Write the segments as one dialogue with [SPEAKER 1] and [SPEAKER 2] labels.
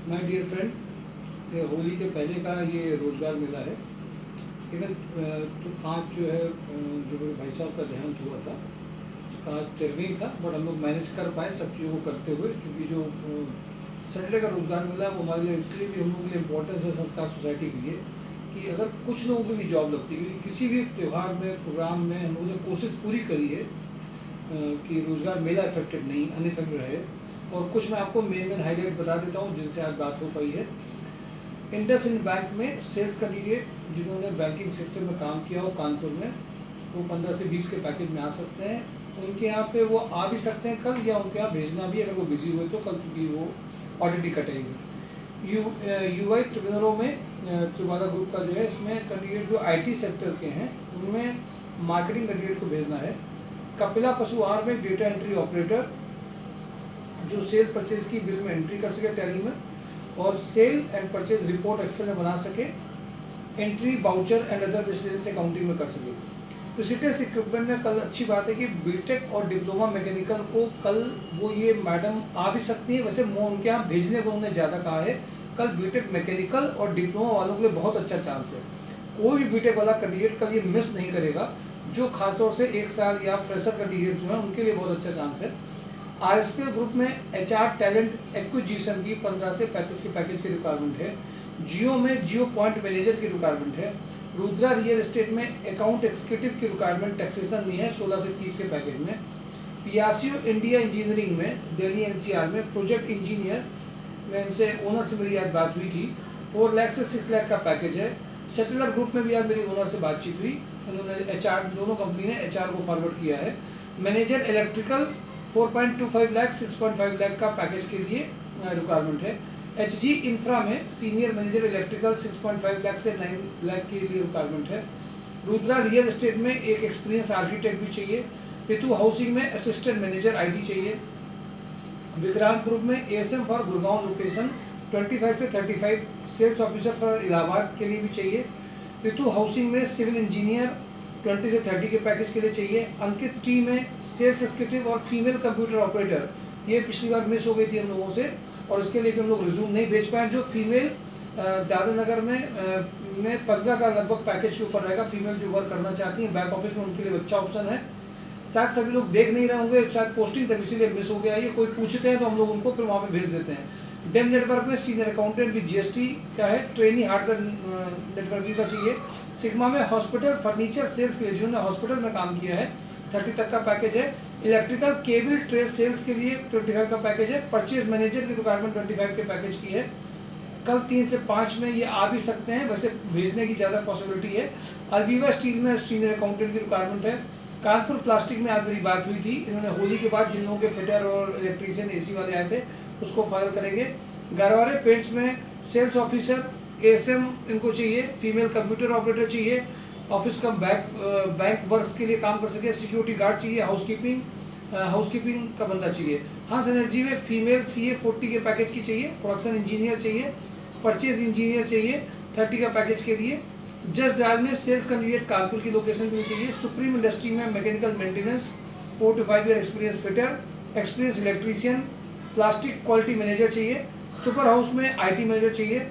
[SPEAKER 1] My dear friend, ये होली के पहले का ये रोज़गार मेला है। इवन तो आज जो है जो मेरे भाई साहब का देहांत हुआ था उसका आज 13वां ही था, बट हम लोग मैनेज कर पाए सब चीज़ों को करते हुए, क्योंकि जो सैटरडे का रोज़गार मेला वो हमारे लिए इसलिए भी हम लोगों के लिए इम्पोर्टेंस है संस्कार सोसाइटी के लिए कि अगर कुछ लोगों की भी जॉब लगती है, क्योंकि किसी भी त्यौहार में प्रोग्राम में हम लोगों ने कोशिश पूरी करी है कि रोज़गार मेला इफेक्टेड नहीं, अनइफेक्टेड रहे। और कुछ मैं आपको मेन हाईलाइट बता देता हूँ जिनसे आज बात हो पाई है। इंडसइंड बैंक में सेल्स कैंडिडेट जिन्होंने बैंकिंग सेक्टर में काम किया हो कानपुर में, वो 15 से 20 के पैकेज में आ सकते हैं। उनके यहाँ पे वो आ भी सकते हैं कल, या उनके यहाँ भेजना भी अगर वो बिजी हुए तो कल, क्योंकि वो ऑलरेडी कटेगी। यूआई ट्रिब्यूनलों में त्रिवादा ग्रुप का जो है, इसमें कैंडिडेट जो आईटी सेक्टर के हैं उनमें मार्केटिंग कैंडिडेट को भेजना है। कपिला पशु आहार में डेटा एंट्री ऑपरेटर जो सेल परचेज की बिल में एंट्री कर सके टैली में, और sale and purchase report Excel में बना सके, entry voucher and other business accounting में कर सके। प्रिसिटेस इक्विपमेंट में कल अच्छी बात है कि बीटेक और डिप्लोमा मैकेनिकल को कल वो ये मैडम आ भी सकती है। वैसे उनके यहाँ भेजने को उन्होंने ज़्यादा कहा है। कल बीटेक मैकेनिकल और डिप्लोमा वालों के लिए बहुत अच्छा चांस है। कोई भी बीटेक वाला कैंडिडेट कल ये मिस नहीं करेगा, जो खासतौर से 1 साल या फ्रेशर कैंडिडेट जो है उनके लिए बहुत अच्छा चांस है। आरएसपीएल ग्रुप में एचआर टैलेंट एक्विजिशन की 15 से 35 के पैकेज की रिक्वायरमेंट है। जियो में जियो पॉइंट मैनेजर की रिक्वायरमेंट है। रुद्रा रियल एस्टेट में अकाउंट एग्जीक्यूटिव की रिक्वायरमेंट टैक्सेशन में है 16 से 30 के पैकेज में। पियासियो इंडिया इंजीनियरिंग में दिल्ली एनसीआर में प्रोजेक्ट इंजीनियर में इनसे ओनर से मेरी आज बात हुई थी, 4 लाख से 6 लाख का पैकेज है। सेटलर ग्रुप में भी आज मेरी ओनर से बातचीत हुई, उन्होंने एचआर, दोनों कंपनी ने एचआर को फॉरवर्ड किया है। मैनेजर इलेक्ट्रिकल 4.25 लाख 6.5 लाख का पैकेज के लिए रिक्वायरमेंट है। एचजी इंफ्रा में सीनियर मैनेजर इलेक्ट्रिकल 6.5 लाख से 9 लाख के लिए रिक्वायरमेंट है। रुद्रा रियल एस्टेट में एक एक्सपीरियंस आर्किटेक्ट भी चाहिए। पितु हाउसिंग में असिस्टेंट मैनेजर आईटी चाहिए। विक्रांत ग्रुप में एएसएम फॉर गुड़गांव लोकेशन 25 से 35 सेल्स ऑफिसर फॉर इलाहाबाद के लिए भी चाहिए। पितु हाउसिंग में सिविल इंजीनियर 20 से 30 के पैकेज के लिए चाहिए। अंकित टी में सेल्स एग्जीक्यूटिव और फीमेल कंप्यूटर ऑपरेटर, ये पिछली बार मिस हो गई थी हम लोगों से और इसके लिए भी हम लोग रिज्यूम नहीं भेज पाए। जो फीमेल दादर नगर में 15 का लगभग पैकेज के ऊपर रहेगा। फीमेल जो वर्क करना चाहती हैं बैक ऑफिस में, उनके लिए अच्छा ऑप्शन है। शायद सभी लोग देख नहीं रहे होंगे, शायद पोस्टिंग तब इसीलिए मिस हो गया। ये कोई पूछते हैं तो हम लोग उनको फिर वहाँ पे भेज देते हैं। डेम नेटवर्क में सीनियर अकाउंटेंट भी जीएसटी का है। ट्रेनी हार्डवेयर नेटवर्किंग का चाहिए। सिग्मा में हॉस्पिटल फर्नीचर सेल्स के लिए, जिन्होंने हॉस्पिटल में काम किया है 30 तक का पैकेज है। इलेक्ट्रिकल केबल ट्रे सेल्स के लिए 25 का पैकेज है। परचेज मैनेजर की रिक्वायरमेंट 25 के पैकेज की है। कल 3 से 5 में ये आ भी सकते हैं, वैसे भेजने की ज़्यादा पॉसिबिलिटी है। अलवीवा स्टील में सीनियर अकाउंटेंट की रिक्वायरमेंट है। कानपुर प्लास्टिक में आज मेरी बात हुई थी, इन्होंने होली के बाद जिन लोगों के फिटर और इलेक्ट्रीशियन एसी वाले आए थे उसको फाइनल करेंगे। गरवारे पेंट्स में सेल्स ऑफिसर एएसएम इनको चाहिए। फीमेल कंप्यूटर ऑपरेटर चाहिए। ऑफिस का बैंक वर्क्स के लिए काम कर सके। सिक्योरिटी गार्ड चाहिए। हाउसकीपिंग का बंदा चाहिए। हंस एनर्जी में फीमेल सीए 40 के पैकेज की चाहिए। प्रोडक्शन इंजीनियर चाहिए। परचेज इंजीनियर चाहिए 30 का पैकेज के लिए। जस्ट डायल में सेल्स कैंडिडेट कानपुर की लोकेशन के लिए चाहिए। सुप्रीम इंडस्ट्री में mechanical maintenance 4 to 5 year experience fitter, experience electrician, plastic quality manager चाहिए। सुपर हाउस में आईटी मैनेजर चाहिए।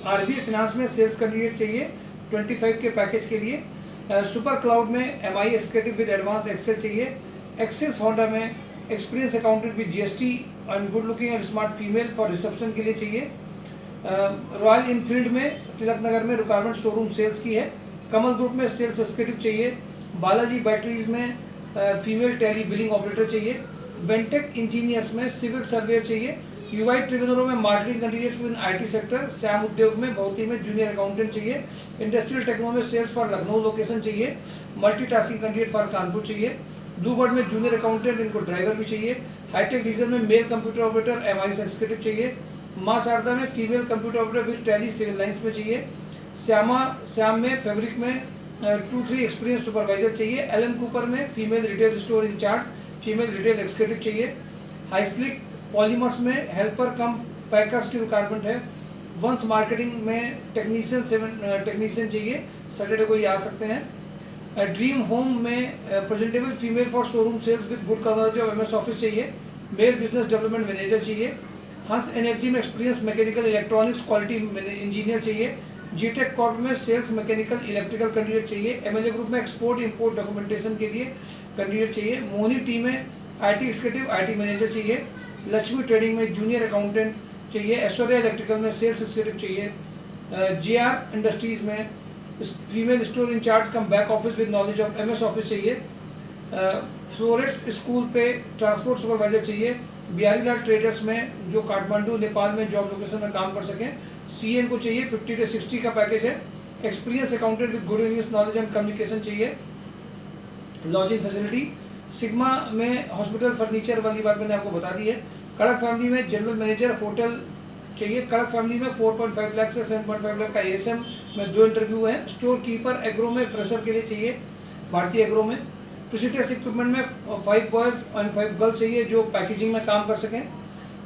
[SPEAKER 1] आरबीआई फाइनेंस में सेल्स कैंडिडेट चाहिए 25 के पैकेज के लिए। सुपर क्लाउड में MI executive with advance Excel चाहिए। एक्सेस होंडा में experience accountant with GST and good looking and smart female for reception के लिए चाहिए। रॉयल इनफील्ड में तिलक नगर में रिक्वायरमेंट शोरूम सेल्स की है। कमल ग्रुप में सेल्स एग्जीक्यूटिव चाहिए। बालाजी बैटरीज में फीमेल टैली बिलिंग ऑपरेटर चाहिए। वेंटेक इंजीनियर्स में सिविल सर्वेयर चाहिए। यूआई ट्रिब्यूनलों में marketing candidates with IT sector. Shyam Udyog में भौती में जूनियर अकाउंटेंट चाहिए। इंडस्ट्रियल टेक्नो में सेल्स फॉर लखनऊ लोकेशन चाहिए। मल्टीटास्किंग कैंडिडेट फॉर कानपुर चाहिए। ब्लू बर्ड में जूनियर अकाउंटेंट, इनको ड्राइवर भी चाहिए। हाईटेक डीजल में male computer operator MI executive चाहिए। माँ शारदा में female computer operator with tally civil lines में चाहिए। श्याम में फैब्रिक में 2-3 एक्सपीरियंस सुपरवाइजर चाहिए। एलन कूपर में female retail store incharge, female retail executive चाहिए। हाईस्लिक पॉलीमर्स में हेल्पर कम पैकर्स की रिक्वायरमेंट है। वंस मार्केटिंग में टेक्नीशियन चाहिए, सैटरडे को ये आ सकते हैं। ड्रीम होम में presentable female for showroom sales with good coverage of MS office चाहिए। मेल बिजनेस डेवलपमेंट मैनेजर चाहिए। हंस एनर्जी में experience mechanical electronics quality engineer चाहिए। जीटेक कॉर्प में सेल्स मैकेनिकल इलेक्ट्रिकल कैंडिडेट चाहिए। एमएलए ग्रुप में एक्सपोर्ट इंपोर्ट डॉक्यूमेंटेशन के लिए कैंडिडेट चाहिए। मोहनी टीम में आईटी एग्जीक्यूटिव आईटी मैनेजर चाहिए। लक्ष्मी ट्रेडिंग में जूनियर अकाउंटेंट चाहिए। ऐश्वर्या इलेक्ट्रिकल में सेल्स एग्जीक्यूटिव चाहिए। जेआर इंडस्ट्रीज में female store incharge come back office with knowledge of MS office चाहिए। फ्लोरेट्स स्कूल पे ट्रांसपोर्ट सुपरवाइजर चाहिए। बिहारीलाल ट्रेडर्स में जो काठमांडू नेपाल में जॉब लोकेशन में काम कर सकें। सीएन को चाहिए, 50 से 60 का पैकेज है। Experience accountant with good English knowledge and communication चाहिए। लॉजिंग फैसिलिटी सिग्मा में हॉस्पिटल फर्नीचर वाली बात मैंने आपको बता दी है। कड़क फैमिली में जनरल मैनेजर होटल चाहिए। कड़क फैमिली में 4.5 लाख से 7.5 लाख का एएसएम में 2 इंटरव्यू है। स्टोर कीपर एग्रो में फ्रेशर के लिए चाहिए, भारतीय एग्रो में। प्रिसिटेस इक्विपमेंट में 5 बॉयज़ एंड 5 गर्ल्स चाहिए जो पैकेजिंग में काम कर सकें।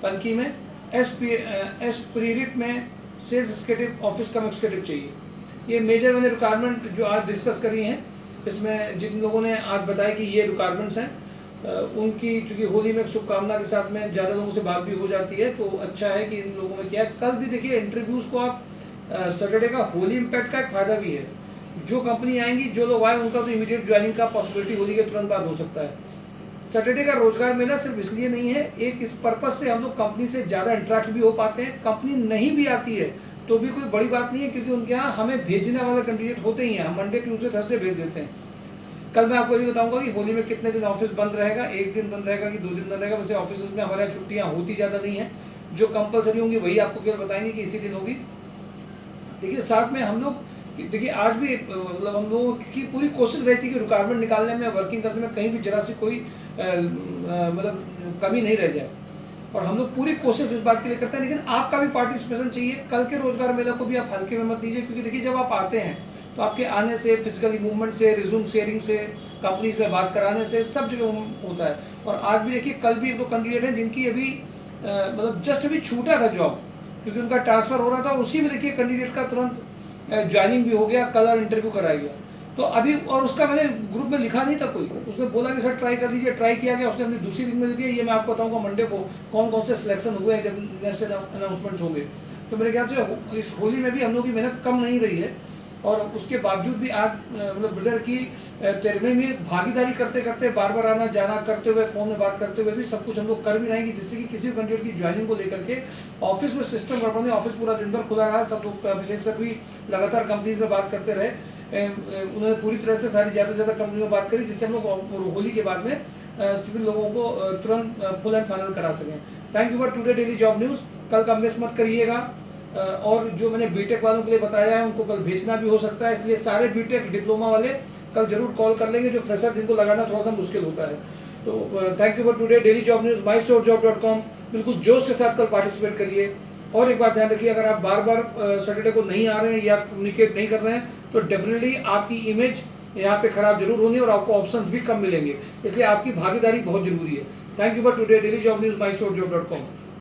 [SPEAKER 1] पनकी में एस्पिरिट में सेल्स एग्जीक्यूटिव ऑफिस कम एग्जीक्यूटिव चाहिए। ये मेजर मैंने रिक्वायरमेंट जो आज डिस्कस करी हैं, इसमें जिन लोगों ने आज बताया कि ये रिक्वायरमेंट्स हैं, उनकी चूँकि होली में शुभकामना के साथ में ज़्यादा लोगों से बात भी हो जाती है, तो अच्छा है कि इन लोगों में क्या है। कल भी देखिए इंटरव्यूज़ को आप सैटरडे का होली इम्पैक्ट का एक फ़ायदा भी है। जो कंपनी आएंगी, जो लोग आए, उनका तो इमीडिएट ज्वाइनिंग का पॉसिबिलिटी होली के तुरंत बाद हो सकता है। सैटरडे का रोजगार मेला सिर्फ इसलिए नहीं है, एक इस पर्पज़ से हम लोग कंपनी से ज़्यादा इंटरेक्ट भी हो पाते हैं। कंपनी नहीं भी आती है तो भी कोई बड़ी बात नहीं है, क्योंकि उनके यहाँ हमें भेजने वाले कैंडिडेट होते ही हैं। हम मंडे ट्यूसडे थर्सडे भेज देते हैं। कल मैं आपको ये बताऊंगा कि होली में कितने दिन ऑफिस बंद रहेगा, 1 दिन बंद रहेगा कि 2 दिन बंद रहेगा। वैसे ऑफिस में हमारे यहाँ छुट्टियाँ होती ज़्यादा नहीं है, जो कंपलसरी होंगी वही आपको केवल बताएंगे कि इसी दिन होगी। देखिए साथ में हम लोग, देखिए आज भी मतलब हम लोगों की पूरी कोशिश रहती है कि रिक्वायरमेंट निकालने में, वर्किंग करने में कहीं भी जरा सी कोई मतलब कमी नहीं रह जाए, और हम लोग पूरी कोशिश इस बात के लिए करते हैं। लेकिन आपका भी पार्टिसिपेशन चाहिए। कल के रोजगार मेला को भी आप हल्के में मत लीजिए, क्योंकि देखिए जब आप आते हैं तो आपके आने से, फिजिकली मूवमेंट से, रिज्यूम शेयरिंग से, कंपनीज में बात कराने से, सब जगह होता है। और आज भी देखिए, कल भी 1-2 कैंडिडेट हैं जिनकी अभी मतलब जस्ट अभी छूटा था जॉब, क्योंकि उनका ट्रांसफ़र हो रहा था, और उसी में देखिए कैंडिडेट का तुरंत ज्वाइनिंग भी हो गया, कल और इंटरव्यू कराया गया। तो अभी, और उसका मैंने ग्रुप में लिखा नहीं था कोई, उसने बोला कि सर ट्राई कर लीजिए, ट्राई किया गया, उसने अपनी दूसरी वीक में दे दिया। ये मैं आपको बताऊंगा मंडे को कौन कौन से सिलेक्शन हुए हैं जब नेक्स्ट अनाउंसमेंट्स होंगे। तो मेरे ख्याल से इस होली में भी हम लोग की मेहनत कम नहीं रही है, और उसके बावजूद भी आज मतलब ब्रदर की 13वीं में भागीदारी करते करते, बार बार आना जाना करते हुए, फ़ोन में बात करते हुए भी सब कुछ हम लोग कर भी रहेंगे, जिससे कि किसी भी कैंडिडेट की ज्वाइनिंग को लेकर के ऑफिस में सिस्टम गड़बड़ नहीं। ऑफिस पूरा दिन भर खुला रहा, सब लोग, अभिषेक सर भी लगातार कंपनीज में बात करते रहे। उन्होंने पूरी तरह से सारी ज़्यादा से ज़्यादा कंपनी में बात करी, जिससे हम लोग होली के बाद में सभी लोगों को तुरंत फुल एंड फाइनल करा सकें। Thank you for today daily job news. कल का मिस मत करिएगा, और जो मैंने बीटेक वालों के लिए बताया है उनको कल भेजना भी हो सकता है, इसलिए सारे बीटेक डिप्लोमा वाले कल जरूर कॉल कर लेंगे, जो फ्रेशर जिनको लगाना थोड़ा सा मुश्किल होता है। तो thank you for today daily job news, mysourjob.com। बिल्कुल जोश के साथ कल पार्टिसिपेट करिए। और एक बात ध्यान रखिए, अगर आप बार बार सैटरडे को नहीं आ रहे हैं या कम्युनिकेट नहीं कर रहे हैं, तो डेफिनेटली आपकी इमेज यहाँ पे खराब जरूर होनी है, और आपको ऑप्शंस भी कम मिलेंगे, इसलिए आपकी भागीदारी बहुत जरूरी है। Thank you for today daily job news, mysourjob.com।